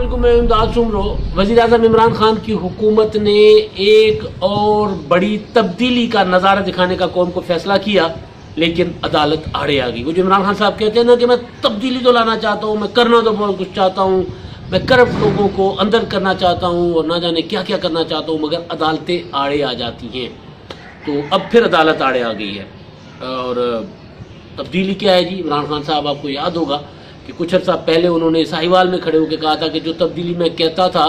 علیکم، میں امداد سمرو۔ وزیر اعظم عمران خان کی حکومت نے ایک اور بڑی تبدیلی کا نظارہ دکھانے کا قوم کو فیصلہ کیا، لیکن عدالت آڑے آ گئی۔ وہ جو عمران خان صاحب کہتے ہیں نا کہ میں تبدیلی تو لانا چاہتا ہوں، میں کرنا تو بہت کچھ چاہتا ہوں، میں کرپٹ لوگوں کو اندر کرنا چاہتا ہوں اور نہ جانے کیا کیا کرنا چاہتا ہوں، مگر عدالتیں آڑے آ جاتی ہیں۔ تو اب پھر عدالت آڑے آ گئی ہے۔ اور تبدیلی کیا ہے جی؟ عمران خان صاحب، آپ کو یاد ہوگا کہ کچھ عرصہ پہلے انہوں نے ساہیوال میں کھڑے ہو کے کہا تھا کہ جو تبدیلی میں کہتا تھا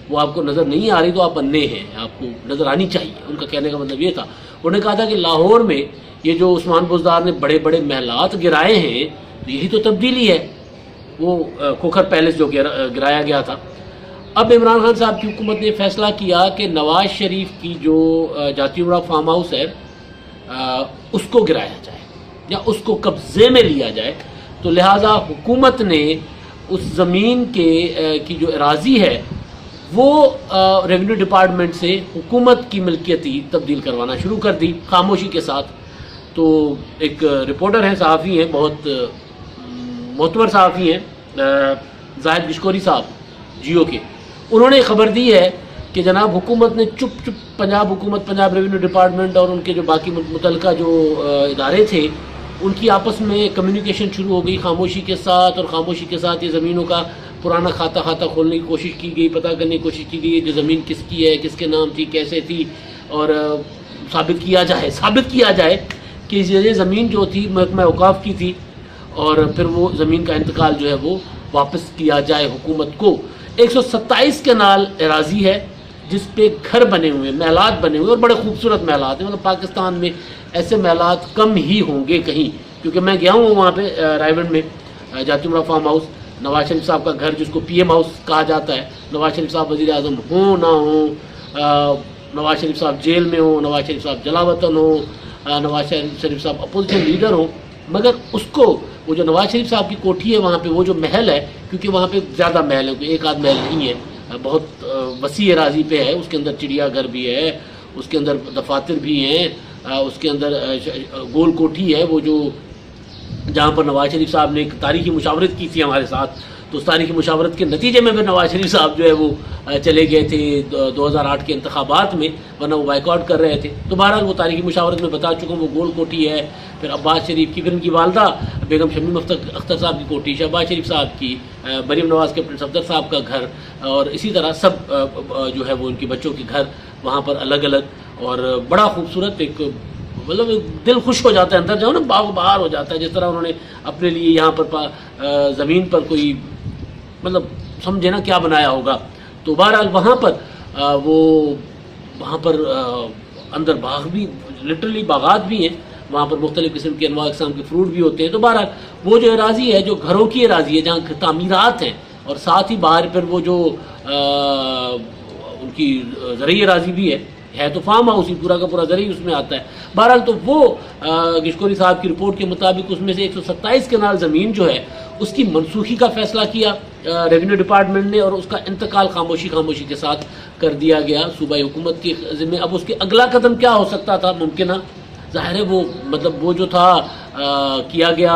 وہ آپ کو نظر نہیں آ رہی تو آپ اندھے ہیں، آپ کو نظر آنی چاہیے۔ ان کا کہنے کا مطلب یہ تھا، انہوں نے کہا تھا کہ لاہور میں یہ جو عثمان بزدار نے بڑے بڑے محلات گرائے ہیں یہی تو تبدیلی ہے، وہ کھوکھر پیلس جو گرایا گیا تھا۔ اب عمران خان صاحب کی حکومت نے فیصلہ کیا کہ نواز شریف کی جو جاتی گڑھ فارم ہاؤس ہے اس کو گرایا جائے یا اس کو قبضے میں لیا جائے۔ تو لہٰذا حکومت نے اس زمین کی جو اراضی ہے وہ ریونیو ڈپارٹمنٹ سے حکومت کی ملکیتی تبدیل کروانا شروع کر دی خاموشی کے ساتھ۔ تو ایک رپورٹر ہیں، صحافی ہیں، بہت معتبر صحافی ہیں، زاہد گشکوری صاحب جیو کے، انہوں نے خبر دی ہے کہ جناب حکومت نے چپ پنجاب حکومت، پنجاب ریونیو ڈپارٹمنٹ اور ان کے جو باقی متعلقہ جو ادارے تھے ان کی آپس میں کمیونیکیشن شروع ہو گئی خاموشی کے ساتھ، اور خاموشی کے ساتھ یہ زمینوں کا پرانا کھاتا کھولنے کی کوشش کی گئی، پتہ کرنے کی کوشش کی گئی جو زمین کس کی ہے، کس کے نام تھی، کیسے تھی، اور ثابت کیا جائے کہ یہ زمین جو تھی محکمہ اوقاف کی تھی، اور پھر وہ زمین کا انتقال جو ہے وہ واپس کیا جائے حکومت کو۔ 127 کنال اراضی ہے جس پہ گھر بنے ہوئے، محلات بنے ہوئے، اور بڑے خوبصورت محلات ہیں۔ مطلب پاکستان میں ایسے محلات کم ہی ہوں گے کہیں، کیونکہ میں گیا ہوں وہاں پہ رائے گنج میں جاتی گڑھ فارم ہاؤس، نواز شریف صاحب کا گھر جس کو پی ایم ہاؤس کہا جاتا ہے۔ نواز شریف صاحب وزیر اعظم ہوں نہ ہوں، نواز شریف صاحب جیل میں ہوں، نواز شریف صاحب جلا وطن ہوں، نواز شریف صاحب اپوزیشن لیڈر ہوں، مگر اس کو وہ جو نواز شریف صاحب کی کوٹھی ہے وہاں پہ وہ جو محل ہے، کیونکہ وہاں پہ زیادہ محل ہے، کوئی ایک آدھ محل نہیں ہے، بہت وسیع اراضی پہ ہے، اس کے اندر چڑیا گھر بھی ہے، اس کے اندر دفاتر بھی ہیں، اس کے اندر گول کوٹھی ہے، وہ جو جہاں پر نواز شریف صاحب نے ایک تاریخی مشاورت کی تھی ہمارے ساتھ، تو اس تاریخی مشاورت کے نتیجے میں پھر نواز شریف صاحب جو ہے وہ چلے گئے تھے 2008 کے انتخابات میں، ورنہ وہ بائیکاٹ کر رہے تھے۔ تو بہرحال وہ تاریخی مشاورت میں بتا چکا ہوں، وہ گول کوٹھی ہے، پھر عباس شریف کی، پھر ان کی والدہ بیگم شمیم اختر صاحب کی کوٹھی، شہباز شریف صاحب کی، مریم نواز کے پرنس صفدر صاحب کا گھر، اور اسی طرح سب جو ہے وہ ان کے بچوں کے گھر وہاں پر الگ الگ، اور بڑا خوبصورت ایک مطلب دل خوش ہو جاتا ہے، اندر جاؤ نا باغ بہار ہو جاتا ہے، جس طرح انہوں نے اپنے لیے یہاں پر زمین پر کوئی مطلب سمجھے نا کیا بنایا ہوگا۔ تو بہرحال وہاں پر اندر باغ بھی، لٹرلی باغات بھی ہیں، وہاں پر مختلف قسم کے انواع اقسام کے فروٹ بھی ہوتے ہیں۔ تو بہرحال وہ جو اراضی ہے جو گھروں کی اراضی ہے، جہاں تعمیرات ہیں، اور ساتھ ہی باہر پھر وہ جو ان کی زرعی اراضی بھی ہے تو فارم ہاؤس ہی پورا کا پورا زرعی اس میں آتا ہے۔ بہرحال تو وہ گشکوری صاحب کی رپورٹ کے مطابق اس میں سے 127 کنال زمین جو ہے اس کی منسوخی کا فیصلہ کیا ریونیو ڈپارٹمنٹ نے، اور اس کا انتقال خاموشی کے ساتھ کر دیا گیا صوبائی حکومت کے ذمہ۔ اب اس کے اگلا قدم کیا ہو سکتا تھا ممکنہ؟ ظاہر ہے وہ جو تھا کیا گیا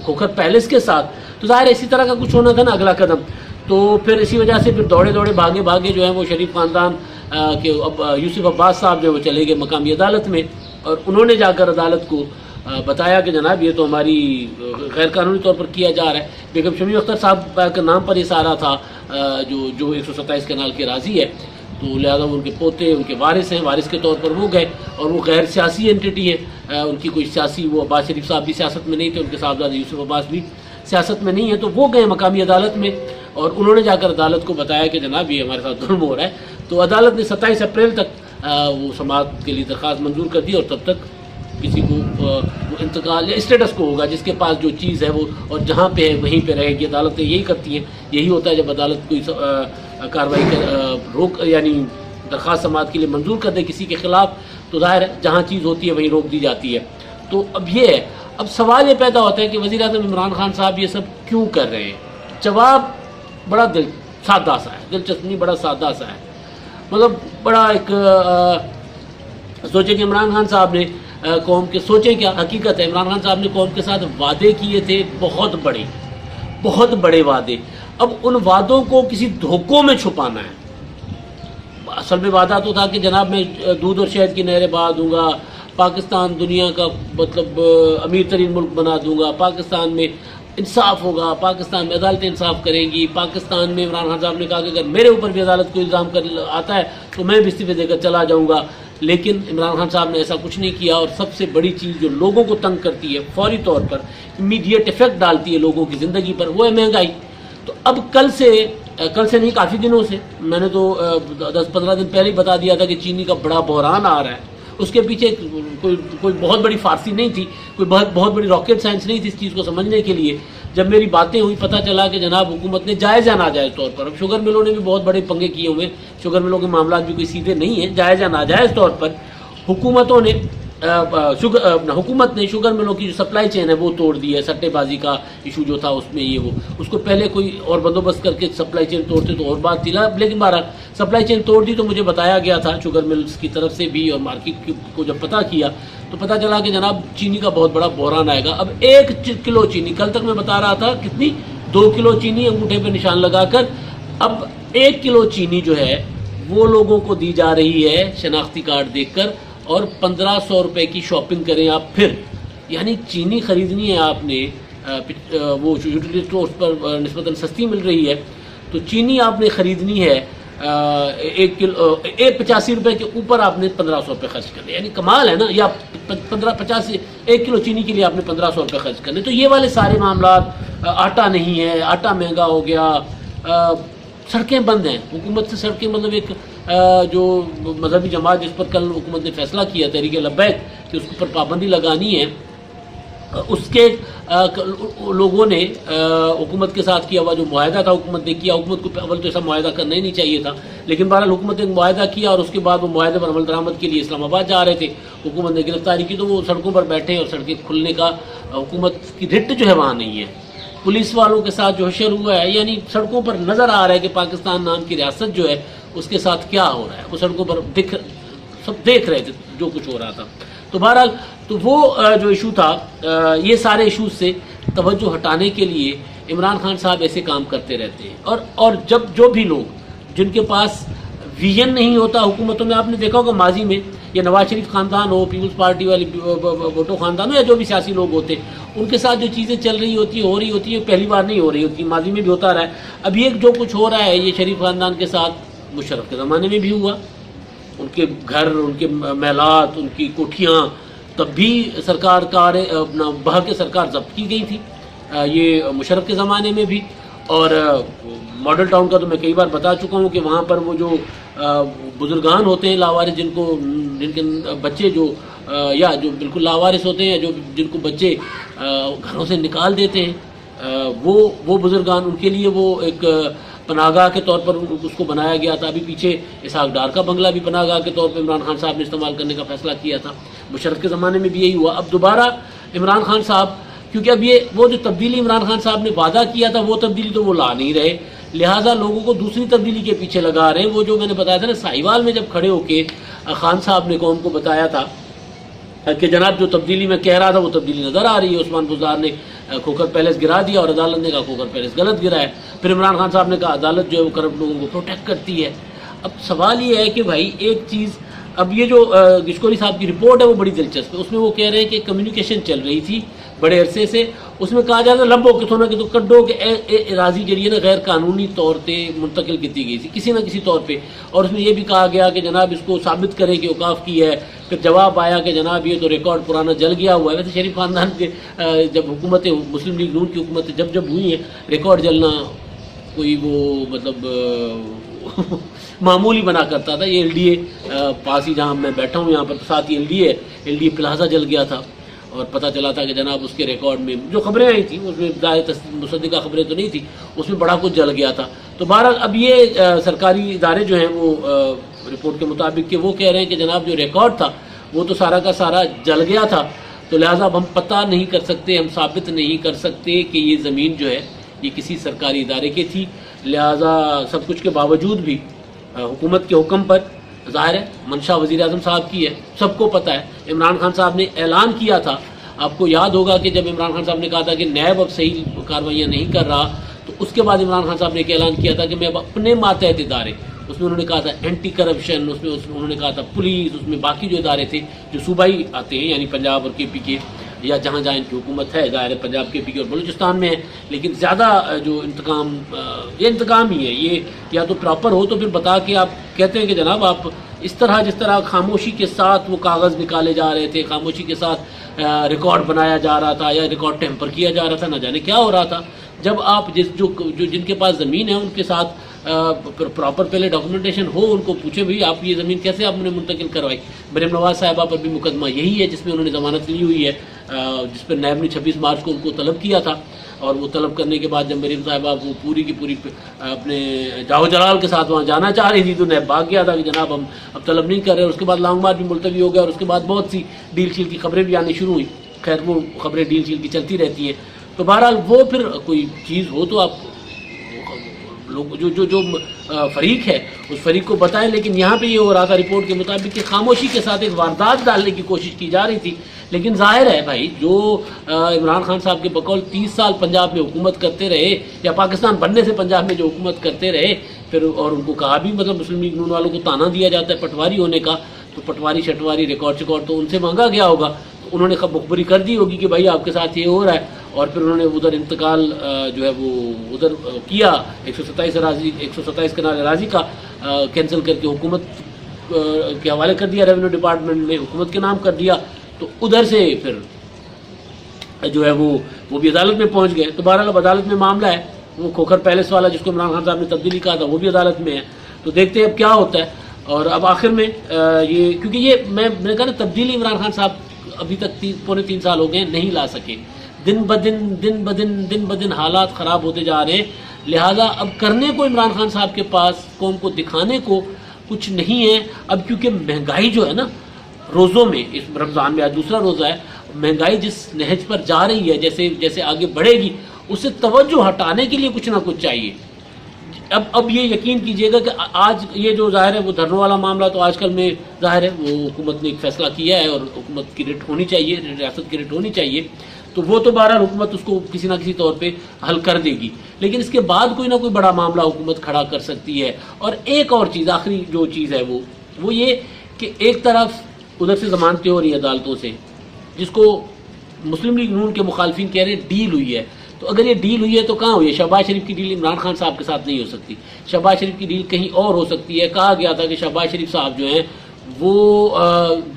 کھوکھر پیلس کے ساتھ، تو ظاہر ہے اسی طرح کا کچھ ہونا تھا نا اگلا قدم۔ تو پھر اسی وجہ سے پھر دوڑے بھاگے جو ہیں وہ شریف خاندان کے یوسف عباس صاحب جو وہ چلے گئے مقامی عدالت میں، اور انہوں نے جا کر عدالت کو بتایا کہ جناب یہ تو ہماری غیر قانونی طور پر کیا جا رہا ہے۔ بیگم شمیم اختر صاحب کے نام پر یہ سارا تھا جو 127 کنال کی اراضی ہے، تو لہذا ان کے پوتے ان کے وارث ہیں، وارث کے طور پر وہ گئے، اور وہ غیر سیاسی انٹیٹی ہے، ان کی کوئی سیاسی، وہ عباس شریف صاحب بھی سیاست میں نہیں تھے، ان کے صاحبزادے یوسف عباس بھی سیاست میں نہیں ہے، تو وہ گئے مقامی عدالت میں، اور انہوں نے جا کر عدالت کو بتایا کہ جناب یہ ہمارے ساتھ ظلم ہو رہا ہے۔ تو عدالت نے 27 اپریل تک وہ سماعت کے لیے درخواست منظور کر دی، اور تب تک کسی کو وہ انتقال یا اسٹیٹس کو ہوگا جس کے پاس جو چیز ہے وہ، اور جہاں پہ ہے وہیں پہ رہے گی۔ عدالتیں یہی کرتی ہیں، یہی ہوتا ہے جب عدالت کوئی کارروائی یعنی درخواست سماعت کے لیے منظور کر دے کسی کے خلاف، تو ظاہر ہے جہاں چیز ہوتی ہے وہیں روک دی جاتی ہے۔ تو اب یہ ہے، اب سوال یہ پیدا ہوتا ہے کہ وزیر اعظم عمران خان صاحب یہ سب کیوں کر رہے ہیں؟ جواب بڑا سادہ سا ہے، دلچسپ نہیں، بڑا سادہ سا ہے، مطلب بڑا ایک سوچیں کہ عمران خان صاحب نے قوم کے، سوچیں کیا حقیقت ہے، عمران خان صاحب نے قوم کے ساتھ وعدے کیے تھے بہت بڑے، بہت بڑے وعدے. اب ان وعدوں کو کسی دھوکوں میں چھپانا ہے. اصل میں وعدہ تو تھا کہ جناب میں دودھ اور شہد کی نہریں بہا دوں گا, پاکستان دنیا کا مطلب امیر ترین ملک بنا دوں گا, پاکستان میں انصاف ہوگا, پاکستان میں عدالتیں انصاف کریں گی, پاکستان میں عمران خان صاحب نے کہا کہ اگر میرے اوپر بھی عدالت کو الزام آتا ہے تو میں بھی استعفے دے کر چلا جاؤں گا. لیکن عمران خان صاحب نے ایسا کچھ نہیں کیا. اور سب سے بڑی چیز جو لوگوں کو تنگ کرتی ہے, فوری طور پر امیڈیٹ افیکٹ ڈالتی ہے لوگوں کی زندگی پر, وہ ہے مہنگائی. تو اب کل سے نہیں, کافی دنوں سے, میں نے تو 10-15 دن پہلے ہی بتا دیا تھا کہ چینی کا بڑا بحران آ رہا ہے. اس کے پیچھے کوئی بہت بڑی فارسی نہیں تھی, کوئی بہت بڑی راکٹ سائنس نہیں تھی اس چیز کو سمجھنے کے لیے. جب میری باتیں ہوئی پتہ چلا کہ جناب حکومت نے جائز یا ناجائز طور پر, اب شوگر ملوں نے بھی بہت بڑے پنگے کیے ہوئے, شوگر ملوں کے معاملات بھی کوئی سیدھے نہیں ہیں, جائز یا ناجائز طور پر حکومت نے شوگر ملوں کی جو سپلائی چین ہے وہ توڑ دی ہے. سٹے بازی کا ایشو جو تھا اس میں یہ وہ, اس کو پہلے کوئی اور بندوبست کر کے سپلائی چین توڑتے تو اور بات تھی, لیکن بہرحال سپلائی چین توڑ دی. تو مجھے بتایا گیا تھا شوگر ملز کی طرف سے بھی, اور مارکیٹ کو جب پتہ کیا تو پتہ چلا کہ جناب چینی کا بہت بڑا بحران آئے گا. اب 1 کلو چینی, کل تک میں بتا رہا تھا کتنی, 2 کلو چینی انگوٹھے پہ نشان لگا کر, اب 1 کلو چینی جو ہے وہ لوگوں کو دی جا رہی ہے شناختی کارڈ دیکھ کر, اور 1500 روپے کی شاپنگ کریں آپ پھر. یعنی چینی خریدنی ہے آپ نے, وہ یوٹیلیٹی اسٹورز پر نسبتاً سستی مل رہی ہے, تو چینی آپ نے خریدنی ہے 85 روپے کے اوپر آپ نے 1500 روپے خرچ کرنے. یعنی کمال ہے نا, یا 1 کلو چینی کے لیے آپ نے 1500 روپے خرچ کرنے. تو یہ والے سارے معاملات, آٹا نہیں ہے, آٹا مہنگا ہو گیا, سڑکیں بند ہیں. حکومت سے سڑکیں, مطلب ایک جو مذہبی جماعت جس پر کل حکومت نے فیصلہ کیا تحریک لبیک کہ اس پر پابندی لگانی ہے, اس کے لوگوں نے حکومت کے ساتھ کیا ہوا جو معاہدہ تھا حکومت نے کیا. حکومت کو اول تو ایسا معاہدہ کرنا ہی نہیں چاہیے تھا, لیکن بہرحال حکومت نے ایک معاہدہ کیا, اور اس کے بعد وہ معاہدے پر عمل درآمد کے لیے اسلام آباد جا رہے تھے. حکومت نے گرفتاری کی تو وہ سڑکوں پر بیٹھے, اور سڑکیں کھلنے کا حکومت کی رٹ جو ہے وہاں نہیں ہے. پولیس والوں کے ساتھ جو حشر ہوا ہے, یعنی سڑکوں پر نظر آ رہا ہے کہ پاکستان نام کی ریاست جو ہے اس کے ساتھ کیا ہو رہا ہے. وہ سڑکوں پر سب دیکھ رہے تھے جو کچھ ہو رہا تھا. تو بہرحال تو وہ جو ایشو تھا, یہ سارے ایشوز سے توجہ ہٹانے کے لیے عمران خان صاحب ایسے کام کرتے رہتے ہیں. اور جب جو بھی لوگ جن کے پاس ویژن نہیں ہوتا حکومتوں میں, آپ نے دیکھا ہوگا ماضی میں, یا نواز شریف خاندان ہو, پیپلز پارٹی والی بھٹو خاندان ہو, یا جو بھی سیاسی لوگ ہوتے, ان کے ساتھ جو چیزیں چل رہی ہوتی ہو رہی ہوتی ہیں, پہلی بار نہیں ہو رہی ہوتی, ماضی میں بھی ہوتا رہا ہے. اب یہ جو کچھ ہو رہا ہے یہ شریف خاندان کے ساتھ مشرف کے زمانے میں بھی ہوا. ان کے گھر, ان کے محلات, ان کی کوٹھیاں تب بھی سرکار بہا کے سرکار ضبط کی گئی تھی, یہ مشرف کے زمانے میں بھی. اور ماڈل ٹاؤن کا تو میں کئی بار بتا چکا ہوں کہ وہاں پر وہ جو بزرگان ہوتے ہیں لاوارث, جن کے بچے جو یا جو بالکل لاوارث ہوتے ہیں, جن کو بچے گھروں سے نکال دیتے ہیں, وہ بزرگان, ان کے لیے وہ ایک پناہ گاہ کے طور پر اس کو بنایا گیا تھا. ابھی پیچھے اسحاق ڈار کا بنگلہ بھی پناہ گاہ کے طور پر عمران خان صاحب نے استعمال کرنے کا فیصلہ کیا تھا. مشرف کے زمانے میں بھی یہی ہوا. اب دوبارہ عمران خان صاحب, کیونکہ اب وہ جو تبدیلی عمران خان صاحب نے وعدہ کیا تھا وہ تبدیلی تو وہ لا نہیں رہے, لہٰذا لوگوں کو دوسری تبدیلی کے پیچھے لگا رہے ہیں. وہ جو میں نے بتایا تھا نا ساہیوال میں, جب کھڑے ہو کے خان صاحب نے قوم کو بتایا تھا کہ جناب جو تبدیلی میں کہہ رہا تھا وہ تبدیلی نظر آ رہی ہے. عثمان بزدار نے کھوکھر پیلس گرا دیا, اور عدالت نے کہا کھوکھر پیلس غلط گرا ہے. پھر عمران خان صاحب نے کہا عدالت جو ہے وہ کرپٹ لوگوں کو پروٹیکٹ کرتی ہے. اب سوال یہ ہے کہ بھائی ایک چیز, اب یہ جو گشکوری صاحب کی رپورٹ ہے وہ بڑی دلچسپ ہے. اس میں وہ کہہ رہے ہیں کہ کمیونیکیشن چل رہی تھی بڑے عرصے سے, اس میں کہا جاتا ہے لبو کہ تھوڑا کہ تو کڈو کہ اراضی جڑی نا غیر قانونی طور پہ منتقل کی گئی تھی کسی نہ کسی طور پہ. اور اس میں یہ بھی کہا گیا کہ جناب اس کو ثابت کریں کہ اوقاف کی ہے. پھر جواب آیا کہ جناب یہ تو ریکارڈ پرانا جل گیا ہوا ہے. ویسے شریف خاندان کے جب حکومتیں, مسلم لیگ نون کی حکومتیں جب ہوئی ہیں, ریکارڈ جلنا کوئی وہ مطلب معمولی بنا کرتا تھا. یہ LDA پاس ہی جہاں میں بیٹھا ہوں یہاں پر ساتھ ہی LDA پلازا جل گیا تھا, اور پتہ چلا تھا کہ جناب اس کے ریکارڈ میں جو خبریں آئی تھیں اس میں مصدقہ خبریں تو نہیں تھیں, اس میں بڑا کچھ جل گیا تھا. تو بہرحال اب یہ سرکاری ادارے جو ہیں وہ رپورٹ کے مطابق کہ وہ کہہ رہے ہیں کہ جناب جو ریکارڈ تھا وہ تو سارا کا سارا جل گیا تھا, تو لہٰذا اب ہم پتہ نہیں کر سکتے, ہم ثابت نہیں کر سکتے کہ یہ زمین جو ہے یہ کسی سرکاری ادارے کی تھی. لہٰذا سب کچھ کے باوجود بھی حکومت کے حکم پر, ظاہر ہے منشا وزیر اعظم صاحب کی ہے, سب کو پتہ ہے. عمران خان صاحب نے اعلان کیا تھا آپ کو یاد ہوگا کہ جب عمران خان صاحب نے کہا تھا کہ نیب اب صحیح کارروائیاں نہیں کر رہا، تو اس کے بعد عمران خان صاحب نے ایک اعلان کیا تھا کہ میں اب اپنے ماتحت ادارے، اس میں انہوں نے کہا تھا اینٹی کرپشن، اس میں انہوں نے کہا تھا پولیس، اس میں باقی جو ادارے تھے جو صوبائی آتے ہیں یعنی پنجاب اور کے پی کے، یا جہاں جہاں ان کی حکومت ہے، ظاہر ہے پنجاب کے پی کے اور بلوچستان میں ہے، لیکن زیادہ جو انتقام یہ انتقام ہی ہے، یہ یا تو پراپر ہو تو پھر بتا کے آپ کہتے ہیں کہ جناب آپ اس طرح جس طرح خاموشی کے ساتھ وہ کاغذ نکالے جا رہے تھے، خاموشی کے ساتھ ریکارڈ بنایا جا رہا تھا یا ریکارڈ ٹیمپر کیا جا رہا تھا، نہ جانے کیا ہو رہا تھا، جب آپ جن کے پاس زمین ہے ان کے ساتھ پراپر پہلے ڈاکومنٹیشن ہو، ان کو پوچھیں بھئی آپ یہ زمین کیسے آپ نے منتقل کروائی۔ مریم نواز صاحبہ پر بھی مقدمہ یہی ہے جس میں انہوں نے ضمانت لی ہوئی ہے، جس پر نیب نے 26 مارچ کو ان کو طلب کیا تھا، اور وہ طلب کرنے کے بعد جب مریم صاحبہ وہ پوری کی پوری اپنے جاہو جلال کے ساتھ وہاں جانا چاہ رہی تھی تو نیب بھاگ گیا تھا کہ جناب ہم اب طلب نہیں کر رہے، اور اس کے بعد لانگ مارچ بھی ملتوی ہو گیا، اور اس کے بعد بہت سی ڈیل شیل کی خبریں بھی آنی شروع ہوئی۔ خیر وہ خبریں ڈیل شیل کی چلتی رہتی ہیں، تو بہرحال وہ پھر کوئی چیز ہو تو آپ لوگ جو فریق ہے اس فریق کو بتائیں، لیکن یہاں پہ یہ ہو رہا تھا رپورٹ کے مطابق کہ خاموشی کے ساتھ ایک واردات ڈالنے کی کوشش کی جا رہی تھی، لیکن ظاہر ہے بھائی جو عمران خان صاحب کے بقول 30 سال پنجاب میں حکومت کرتے رہے، یا پاکستان بننے سے پنجاب میں جو حکومت کرتے رہے، پھر اور ان کو کہا بھی مطلب مسلم لیگ نون والوں کو تانا دیا جاتا ہے پٹواری ہونے کا، تو پٹواری شٹواری ریکارڈ تو ان سے مانگا گیا ہوگا، تو انہوں نے مخبری کر دی ہوگی کہ بھائی آپ کے ساتھ یہ ہو رہا ہے، اور پھر انہوں نے ادھر انتقال جو ہے وہ ادھر کیا 127 کنال اراضی کا کینسل کر کے حکومت کے حوالے کر دیا، ریونیو ڈپارٹمنٹ میں حکومت کے نام کر دیا، تو ادھر سے پھر جو ہے وہ بھی عدالت میں پہنچ گئے۔ تو بہرحال اب عدالت میں معاملہ ہے، وہ کھوکھر پیلس والا جس کو عمران خان صاحب نے تبدیلی کہا تھا وہ بھی عدالت میں ہے، تو دیکھتے ہیں اب کیا ہوتا ہے۔ اور اب آخر میں یہ کیونکہ یہ میں نے کہا نا تبدیلی عمران خان صاحب ابھی تک 3 سال ہو گئے نہیں لا سکے، دن بدن حالات خراب ہوتے جا رہے ہیں، لہٰذا اب کرنے کو عمران خان صاحب کے پاس قوم کو دکھانے کو کچھ نہیں ہے اب، کیونکہ مہنگائی جو ہے نا روزوں میں، اس رمضان میں آج دوسرا روزہ ہے، مہنگائی جس نہج پر جا رہی ہے، جیسے آگے بڑھے گی، اس سے توجہ ہٹانے کے لیے کچھ نہ کچھ چاہیے۔ اب یہ یقین کیجئے گا کہ آج یہ جو ظاہر ہے وہ دھرنوں والا معاملہ تو آج کل میں ظاہر ہے وہ حکومت نے ایک فیصلہ کیا ہے اور حکومت کی ریٹ ہونی چاہیے، ریاست کی ریٹ ہونی چاہیے، تو وہ تو بہرحال حکومت اس کو کسی نہ کسی طور پہ حل کر دے گی، لیکن اس کے بعد کوئی نہ کوئی بڑا معاملہ حکومت کھڑا کر سکتی ہے۔ اور ایک اور چیز، آخری جو چیز ہے وہ یہ کہ ایک طرف ادھر سے ضمانتیں ہو رہی ہیں عدالتوں سے، جس کو مسلم لیگ نون کے مخالفین کہہ رہے ہیں ڈیل ہوئی ہے، تو اگر یہ ڈیل ہوئی ہے تو کہاں ہوئی ہے؟ شہباز شریف کی ڈیل عمران خان صاحب کے ساتھ نہیں ہو سکتی، شہباز شریف کی ڈیل کہیں اور ہو سکتی ہے۔ کہا گیا تھا کہ شہباز شریف صاحب جو ہیں وہ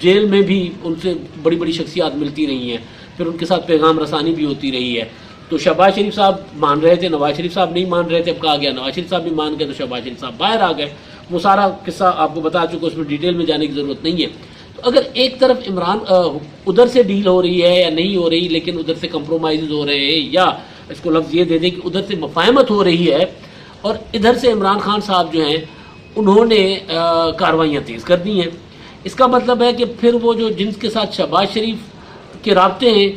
جیل میں بھی ان سے بڑی بڑی شخصیات ملتی رہی ہیں، پھر ان کے ساتھ پیغام رسانی بھی ہوتی رہی ہے، تو شہباز شریف صاحب مان رہے تھے، نواز شریف صاحب نہیں مان رہے تھے، اب کہا گیا نواز شریف صاحب بھی مان گئے تو شہباز شریف صاحب باہر آ گئے۔ وہ سارا قصہ آپ کو بتا چکا، اس میں ڈیٹیل میں جانے کی ضرورت نہیں ہے۔ تو اگر ایک طرف عمران ادھر سے ڈیل ہو رہی ہے یا نہیں ہو رہی، لیکن ادھر سے کمپرومائز ہو رہے ہیں، یا اس کو لفظ یہ دے دیں کہ ادھر سے مفاہمت ہو رہی ہے، اور ادھر سے عمران خان صاحب جو ہیں انہوں نے کارروائیاں تیز کر دی ہیں، اس کا مطلب ہے کہ پھر وہ جو جن کے ساتھ شہباز شریف کے رابطے ہیں،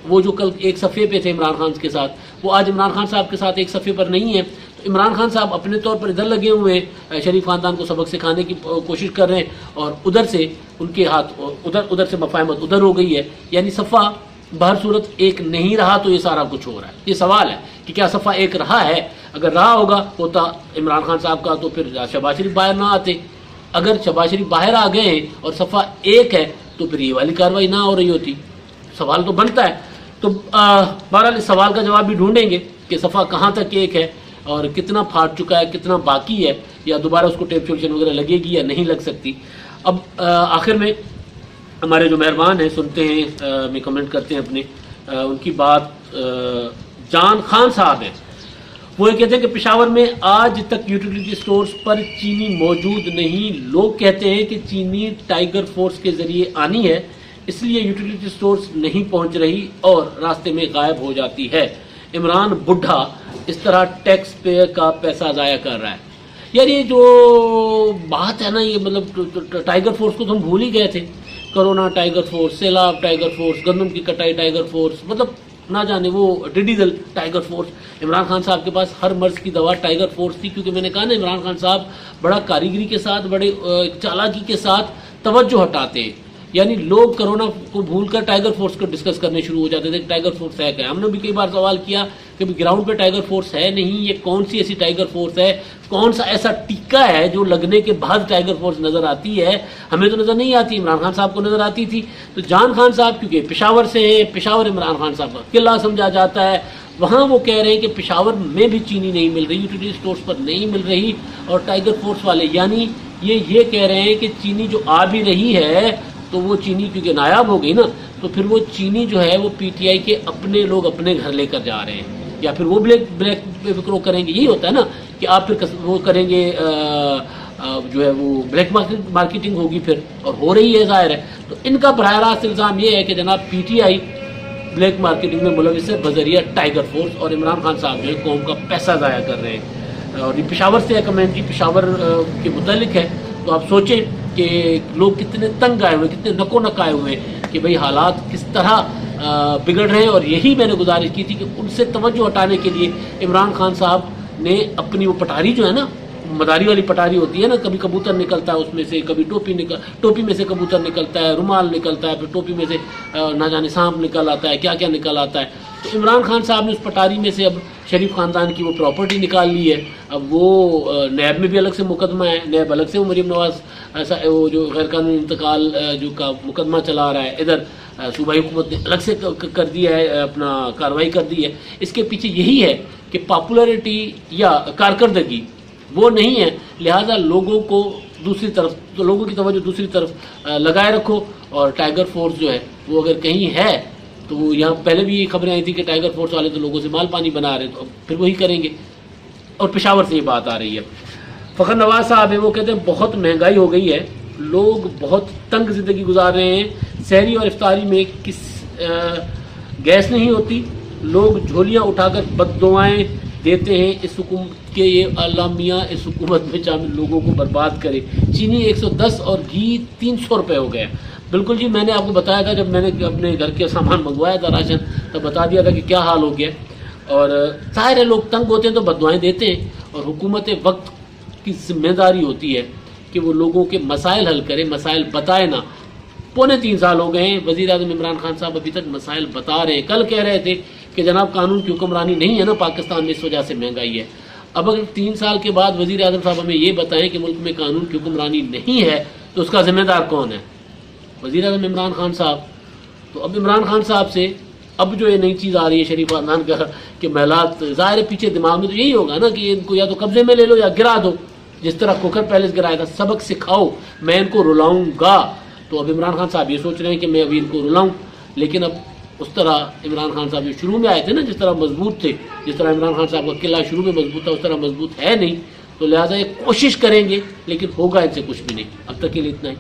وہ جو کل ایک صفحے پہ تھے عمران خان کے ساتھ، وہ آج عمران خان صاحب کے ساتھ ایک صفحے پر نہیں ہے، تو عمران خان صاحب اپنے طور پر ادھر لگے ہوئے ہیں، شریف خاندان کو سبق سکھانے کی کوشش کر رہے ہیں، اور ادھر سے ان کے ہاتھ ادھر سے مفاہمت ادھر ہو گئی ہے، یعنی صفحہ بہر صورت ایک نہیں رہا تو یہ سارا کچھ ہو رہا ہے۔ یہ سوال ہے کہ کیا صفحہ ایک رہا ہے؟ اگر رہا ہوتا عمران خان صاحب کا تو پھر شہباز شریف باہر نہ آتے، اگر شہباز شریف باہر آ گئے ہیں اور صفحہ ایک ہے تو پھر یہ والی کارروائی نہ ہو رہی ہوتی، سوال تو بنتا ہے۔ تو بہرحال اس سوال کا جواب بھی ڈھونڈیں گے کہ صفحہ کہاں تک ایک ہے اور کتنا پھاٹ چکا ہے، کتنا باقی ہے، یا دوبارہ اس کو ٹیپ سولوشن وغیرہ لگے گی یا نہیں لگ سکتی۔ اب آخر میں ہمارے جو مہربان ہیں سنتے ہیں، میں کمنٹ کرتے ہیں اپنے، ان کی بات جان خان صاحب ہیں، وہ یہ کہتے ہیں کہ پشاور میں آج تک یوٹیلیٹی سٹورز پر چینی موجود نہیں، لوگ کہتے ہیں کہ چینی ٹائیگر فورس کے ذریعے آنی ہے، اس لیے یوٹیلیٹی سٹورز نہیں پہنچ رہی اور راستے میں غائب ہو جاتی ہے۔ عمران بڈھا اس طرح ٹیکس پیئر کا پیسہ ضائع کر رہا ہے۔ یار یہ جو بات ہے نا، یہ مطلب ٹائیگر فورس کو تو ہم بھول ہی گئے تھے، کرونا ٹائیگر فورس، سیلاب ٹائیگر فورس، گندم کی کٹائی ٹائیگر فورس، مطلب نہ جانے وہ ٹڈی دل ٹائیگر فورس۔ عمران خان صاحب کے پاس ہر مرض کی دوا ٹائیگر فورس تھی، کیونکہ میں نے کہا نا عمران خان صاحب بڑا کاریگری کے ساتھ، بڑے چالاکی کے ساتھ توجہ ہٹاتے ہیں۔ یعنی لوگ کرونا کو بھول کر ٹائیگر فورس کو ڈسکس کرنے شروع ہو جاتے تھے کہ ٹائیگر فورس ہے کیا. ہم نے بھی کئی بار سوال کیا کہ گراؤنڈ پہ ٹائیگر فورس ہے نہیں, یہ کون سی ایسی ٹائیگر فورس ہے, کون سا ایسا ٹیکا ہے جو لگنے کے بعد ٹائیگر فورس نظر آتی ہے. ہمیں تو نظر نہیں آتی, عمران خان صاحب کو نظر آتی تھی. تو جان خان صاحب کیونکہ پشاور سے ہیں, پشاور عمران خان صاحب کا قلعہ سمجھا جاتا ہے, وہاں وہ کہہ رہے ہیں کہ پشاور میں بھی چینی نہیں مل رہی, یوٹیلیٹی اسٹورز پر نہیں مل رہی, اور ٹائیگر فورس والے یعنی یہ کہہ رہے ہیں کہ چینی جو آ بھی رہی ہے تو وہ چینی کیونکہ نایاب ہو گئی نا, تو پھر وہ چینی جو ہے وہ پی ٹی آئی کے اپنے لوگ اپنے گھر لے کر جا رہے ہیں, یا پھر وہ بلیک وکرو کریں گے. یہی ہوتا ہے نا کہ آپ پھر وہ کریں گے جو ہے وہ بلیک مارکیٹنگ ہوگی پھر, اور ہو رہی ہے ظاہر ہے. تو ان کا براہ راست الزام یہ ہے کہ جناب P T I black marketing میں ملوث ہے بذریعہ ٹائیگر فورس, اور عمران خان صاحب جو ہے قوم کا پیسہ ضائع کر رہے ہیں. اور یہ پشاور سے ہے کمنٹ, جی پشاور کے متعلق ہے. تو آپ سوچیں کہ لوگ کتنے تنگ آئے ہوئے, کتنے نکو نک آئے ہوئے کہ بھئی حالات کس طرح بگڑ رہے ہیں. اور یہی میں نے گزارش کی تھی کہ ان سے توجہ ہٹانے کے لیے عمران خان صاحب نے اپنی وہ پٹاری جو ہے نا, مداری والی پٹاری ہوتی ہے نا, کبھی کبوتر نکلتا ہے اس میں سے, کبھی ٹوپی میں سے کبوتر نکلتا ہے, رومال نکلتا ہے, پھر ٹوپی میں سے نہ جانے سانپ نکل آتا ہے, کیا کیا نکل آتا ہے. تو عمران خان صاحب نے اس پٹاری میں سے اب شریف خاندان کی وہ پراپرٹی نکال لی ہے. اب وہ نیب میں بھی الگ سے مقدمہ ہے, نیب الگ سے وہ مریم نواز وہ جو غیر قانونی انتقال جو کا مقدمہ چلا رہا ہے, ادھر صوبائی حکومت نے الگ سے کر دیا ہے, اپنا کارروائی کر دی ہے. اس کے پیچھے یہی ہے کہ پاپولرٹی یا کارکردگی وہ نہیں ہے, لہٰذا لوگوں کو دوسری طرف, تو لوگوں کی توجہ دوسری طرف لگائے رکھو. اور ٹائیگر فورس جو ہے وہ اگر کہیں ہے تو وہ یہاں پہلے بھی یہ خبریں آئی تھی کہ ٹائیگر فورس والے تو لوگوں سے مال پانی بنا رہے, تو پھر وہی کریں گے. اور پشاور سے یہ بات آ رہی ہے. فخر نواز صاحب ہیں, وہ کہتے ہیں بہت مہنگائی ہو گئی ہے, لوگ بہت تنگ زندگی گزار رہے ہیں, سحری اور افطاری میں گیس نہیں ہوتی, لوگ جھولیاں اٹھا کر بد دعائیں دیتے ہیں. اس حکومت کے یہ اللہ میاں اس حکومت میں شامل لوگوں کو برباد کرے. چینی 110 اور گھی 300 روپے ہو گیا. بالکل جی, میں نے آپ کو بتایا تھا جب میں نے اپنے گھر کے سامان منگوایا تھا راشن, تب بتا دیا تھا کہ کیا حال ہو گیا. اور ظاہر ہے لوگ تنگ ہوتے ہیں تو بد دعائیں دیتے ہیں, اور حکومت وقت کی ذمہ داری ہوتی ہے کہ وہ لوگوں کے مسائل حل کرے, مسائل بتائے نا. 3.25 سال ہو گئے ہیں, وزیر اعظم عمران خان صاحب ابھی تک مسائل بتا رہے ہیں. کل کہہ رہے تھے کہ جناب قانون کی حکمرانی نہیں ہے نا پاکستان میں, اس وجہ سے مہنگائی ہے. اب اگر 3 سال کے بعد وزیر اعظم صاحب ہمیں یہ بتائیں کہ ملک میں قانون کی حکمرانی نہیں ہے, تو اس کا ذمہ دار کون ہے؟ وزیر اعظم عمران خان صاحب. تو اب عمران خان صاحب سے اب جو یہ نئی چیز آ رہی ہے شریف خاندان کا کہ محلات, ظاہر ہے پیچھے دماغ میں تو یہی ہوگا نا کہ ان کو یا تو قبضے میں لے لو یا گرا دو, جس طرح کوکر پیلس گرایا تھا. سبق سکھاؤ, میں ان کو رلاؤں گا. تو اب عمران خان صاحب یہ سوچ رہے ہیں کہ میں ابھی ان کو رلاؤں, لیکن اب اس طرح عمران خان صاحب جو شروع میں آئے تھے نا, جس طرح مضبوط تھے, جس طرح عمران خان صاحب کا قلعہ شروع میں مضبوط تھا, اس طرح مضبوط ہے نہیں. تو لہٰذا یہ کوشش کریں گے لیکن ہوگا ان سے کچھ بھی نہیں. اب تک کے لیے اتنا ہی.